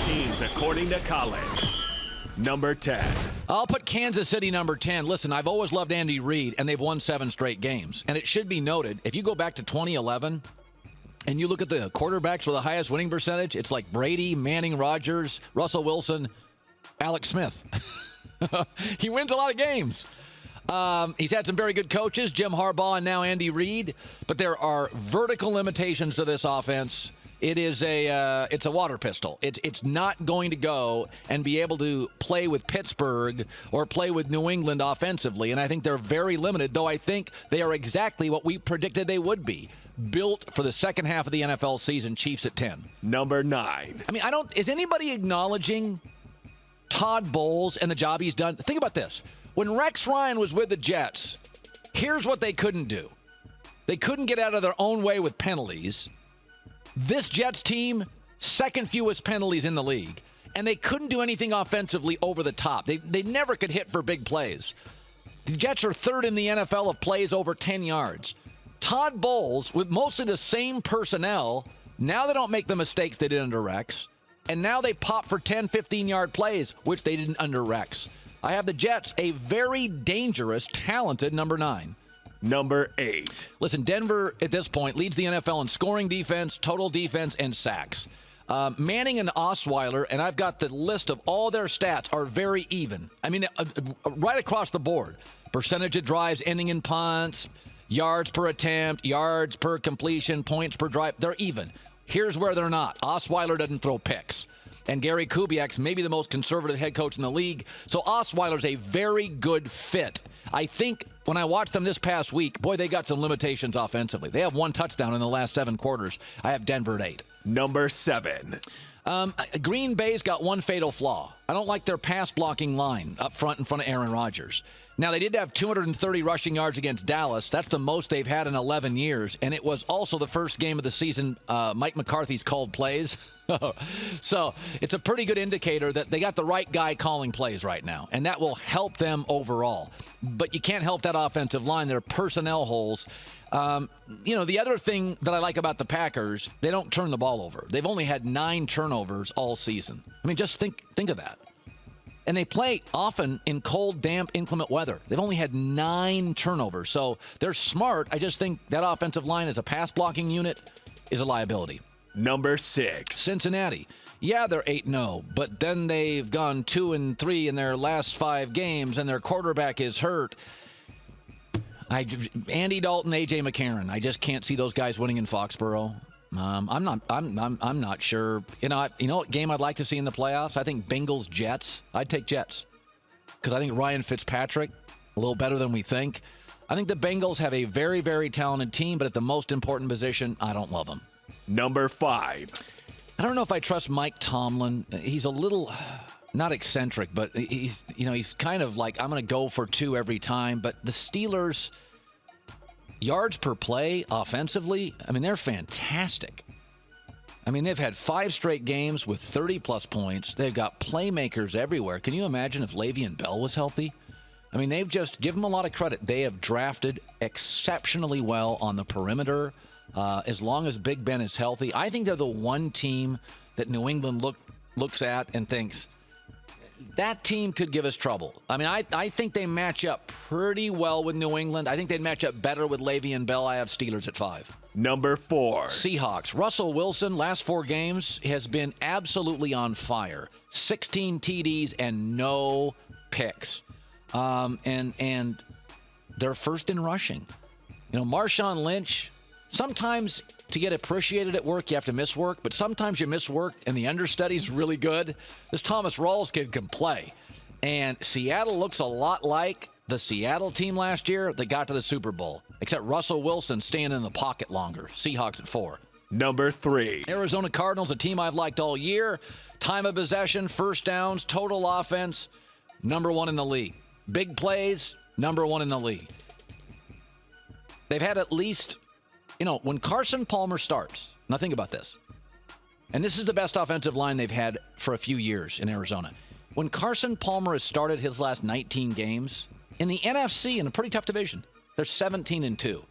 teams according to Colin. Number 10. I'll put Kansas City number 10. Listen, I've always loved Andy Reid, and they've won 7 straight games. And it should be noted, if you go back to 2011 and you look at the quarterbacks with the highest winning percentage, it's like Brady, Manning, Rodgers, Russell Wilson, Alex Smith. He wins a lot of games. He's had some very good coaches, Jim Harbaugh and now Andy Reid, but there are vertical limitations to this offense. It's a water pistol. It's not going to go and be able to play with Pittsburgh or play with New England offensively, and I think they're very limited, though I think they are exactly what we predicted they would be. Built for the second half of the NFL season, Chiefs at 10. Number 9. I mean, is anybody acknowledging Todd Bowles and the job he's done? Think about this. When Rex Ryan was with the Jets, here's what they couldn't do. They couldn't get out of their own way with penalties. This Jets team, second fewest penalties in the league, and they couldn't do anything offensively over the top. They never could hit for big plays. The Jets are third in the NFL of plays over 10 yards. Todd Bowles, with mostly the same personnel, now they don't make the mistakes they did under Rex, and now they pop for 10, 15-yard plays, which they didn't under Rex. I have the Jets, a very dangerous, talented number 9. Number 8. Listen, Denver at this point leads the NFL in scoring defense, total defense, and sacks. Manning and Osweiler, and I've got the list of all their stats, are very even. I mean, right across the board. Percentage of drives ending in punts, yards per attempt, yards per completion, points per drive. They're even. Here's where they're not. Osweiler doesn't throw picks. And Gary Kubiak's maybe the most conservative head coach in the league. So Osweiler's a very good fit. I think when I watched them this past week, boy, they got some limitations offensively. They have 1 touchdown in the last 7 quarters. I have Denver at 8. Number 7. Green Bay's got one fatal flaw. I don't like their pass blocking line up front in front of Aaron Rodgers. Now, they did have 230 rushing yards against Dallas. That's the most they've had in 11 years. And it was also the first game of the season Mike McCarthy's called plays. So it's a pretty good indicator that they got the right guy calling plays right now. And that will help them overall. But you can't help that offensive line. There are personnel holes. The other thing that I like about the Packers, they don't turn the ball over. They've only had 9 turnovers all season. I mean, just think of that. And they play often in cold, damp, inclement weather. They've only had 9 turnovers. So they're smart. I just think that offensive line as a pass blocking unit is a liability. Number 6. Cincinnati. Yeah, they're 8-0, but then they've gone 2-3 in their last 5 games, and their quarterback is hurt. Andy Dalton, A.J. McCarron. I just can't see those guys winning in Foxborough. I'm not sure. You know what game I'd like to see in the playoffs? I think Bengals Jets. I'd take Jets because I think Ryan Fitzpatrick a little better than we think. I think the Bengals have a very, very talented team, but at the most important position, I don't love them. Number 5. I don't know if I trust Mike Tomlin. He's a little not eccentric, but he's kind of like, I'm going to go for 2 every time. But the Steelers, yards per play offensively, I mean, they're fantastic. I mean, they've had 5 straight games with 30-plus points. They've got playmakers everywhere. Can you imagine if Le'Veon Bell was healthy? I mean, they've just give them a lot of credit. They have drafted exceptionally well on the perimeter. As long as Big Ben is healthy, I think they're the one team that New England looks at and thinks, that team could give us trouble. I mean, I think they match up pretty well with New England. I think they'd match up better with Le'Veon Bell. I have Steelers at 5. Number 4. Seahawks. Russell Wilson, last 4 games, has been absolutely on fire. 16 TDs and no picks. And they're first in rushing. Marshawn Lynch, sometimes to get appreciated at work, you have to miss work, but sometimes you miss work and the understudy's really good. This Thomas Rawls kid can play. And Seattle looks a lot like the Seattle team last year that got to the Super Bowl, except Russell Wilson staying in the pocket longer. Seahawks at 4. Number 3. Arizona Cardinals, a team I've liked all year. Time of possession, first downs, total offense, number 1 in the league. Big plays, number 1 in the league. They've had at least, when Carson Palmer starts, now think about this, and this is the best offensive line they've had for a few years in Arizona. When Carson Palmer has started his last 19 games, in the NFC, in a pretty tough division, they're 17-2.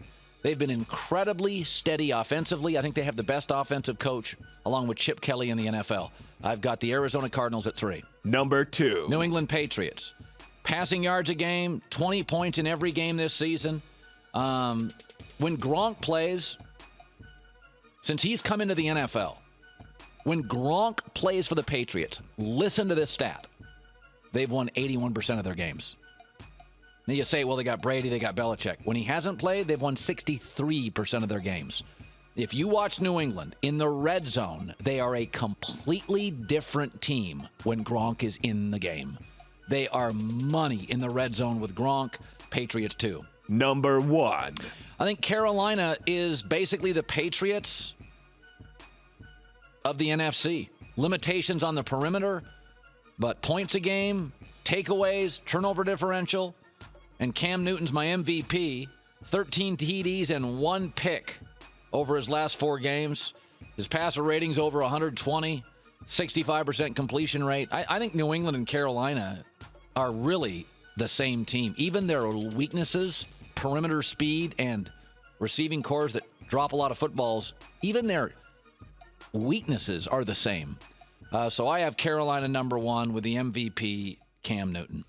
They've been incredibly steady offensively. I think they have the best offensive coach, along with Chip Kelly in the NFL. I've got the Arizona Cardinals at 3. Number 2. New England Patriots. Passing yards a game, 20 points in every game this season. When Gronk plays, since he's come into the NFL, when Gronk plays for the Patriots, listen to this stat. They've won 81% of their games. Now you say, well, they got Brady, they got Belichick. When he hasn't played, they've won 63% of their games. If you watch New England in the red zone, they are a completely different team when Gronk is in the game. They are money in the red zone with Gronk. Patriots 2. Number 1. I think Carolina is basically the Patriots of the NFC. Limitations on the perimeter, but points a game, takeaways, turnover differential, and Cam Newton's my MVP. 13 TDs and 1 pick over his last 4 games. His passer rating's over 120, 65% completion rate. I think New England and Carolina are really the same team. Even their weaknesses, perimeter speed and receiving cores that drop a lot of footballs, even their weaknesses are the same. So I have Carolina number 1 with the MVP, Cam Newton.